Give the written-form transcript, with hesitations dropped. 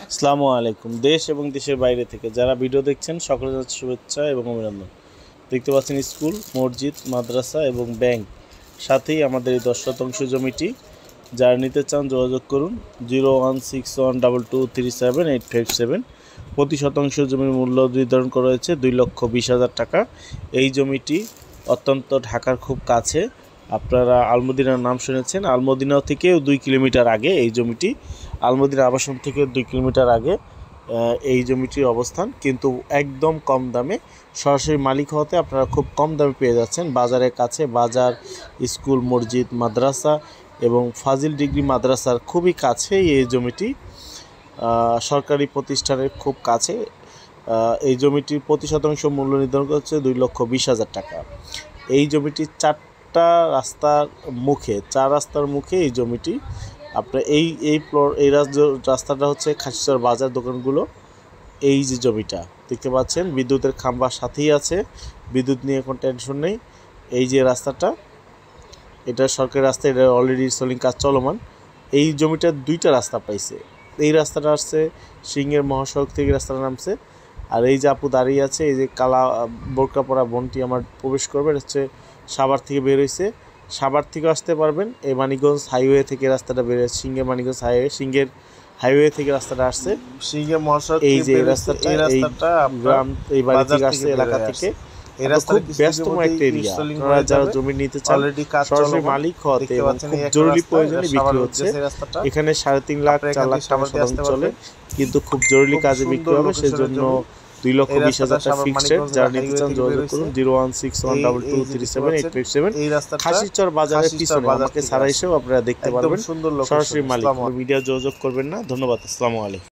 আসসালামু আলাইকুম। দেশ এবং দেশের বাইরে থেকে যারা ভিডিও দেখছেন সকলের কাছে শুভেচ্ছা এবং অভিনন্দন। দেখতে পাচ্ছেন স্কুল, মসজিদ, মাদ্রাসা এবং ব্যাংক, সাথেই আমাদের এই 10 শতাংশ জমিটি। যারা নিতে চান যোগাযোগ করুন 01612237857। প্রতি শতাংশ জমির মূল্য নির্ধারণ করা হয়েছে 2,20,000 টাকা। এই জমিটি অত্যন্ত ঢাকার খুব কাছে। আপনারা আলমদিনার নাম শুনেছেন, আলমদিনা থেকেও 2 কিলোমিটার আগে এই জমিটি। আলমদিনা আবাসন থেকে 2 কিলোমিটার আগে এই জমিটির অবস্থান, কিন্তু একদম কম দামে। সরাসরি মালিক হতে আপনারা খুব কম দামে পেয়ে যাচ্ছেন। বাজারের কাছে, বাজার, স্কুল, মসজিদ, মাদ্রাসা এবং ফাজিল ডিগ্রি মাদ্রাসার খুবই কাছে এই জমিটি। সরকারি প্রতিষ্ঠানের খুব কাছে। এই জমিটির প্রতি শতাংশ মূল্য নির্ধারণ করা হচ্ছে 2,20,000 টাকা। এই জমিটির 4 রাস্তার মুখে এই জমিটি। আপনার এই রাস্তাটা হচ্ছে খাসিচর বাজার দোকানগুলো। এই যে জমিটা দেখতে পাচ্ছেন, বিদ্যুতের খাম্বার সাথেই আছে, বিদ্যুৎ নিয়ে কোনো টেনশন নেই। এই যে রাস্তাটা, এটা সরকারি রাস্তা, এটা অলরেডি সোলিং কাজ চলমান। এই জমিটা 2টা রাস্তা পাইছে। এই রাস্তাটা আসছে সিংহের মহাসড়ক থেকে, রাস্তাটা নামছে। আর এই যে আপু দাঁড়িয়ে আছে, এই যে কালা বোরকা পরা বোনটি আমার প্রবেশ করবে, এটা হচ্ছে সাভার থেকে বের হয়েছে। সাভার থেকে আসতে পারবেন, এই মানিকগঞ্জ হাইওয়ে থেকে রাস্তাটা বের হয়েছে, সিংহের মানিকগঞ্জ সিংহের হাইওয়ে থেকে রাস্তাটা আসছে। সিংহের মহাসড়ক এই যে রাস্তাটা, এই গ্রাম, এই বাড়ি থেকে আসছে, এলাকা থেকে। এই রাস্তা খুব ব্যস্তম একটা এরিয়া। আপনারা যারা জমি নিতে চান সরাসরি মালিক হতে এবং খুব জরুরি প্রয়োজনে বিক্রি হচ্ছে। এখানে 3.5 লাখ 4 লাখ টাকা শতাংশ চলে, কিন্তু খুব জরুরি কাজে বিক্রি হবে, সেজন্য 2,20,000 টাকা ফিক্সড রেট। যারা নিতে চান যোগাযোগ করুন 01612237857। খাসিচর বাজারের পিছনে আমাকে ছাড়া এসেও আপনারা দেখতে পারবেন। সরাসরি মালিক, মিডিয়া যোগাযোগ করবেন না। ধন্যবাদ। আসসালামু আলাইকুম।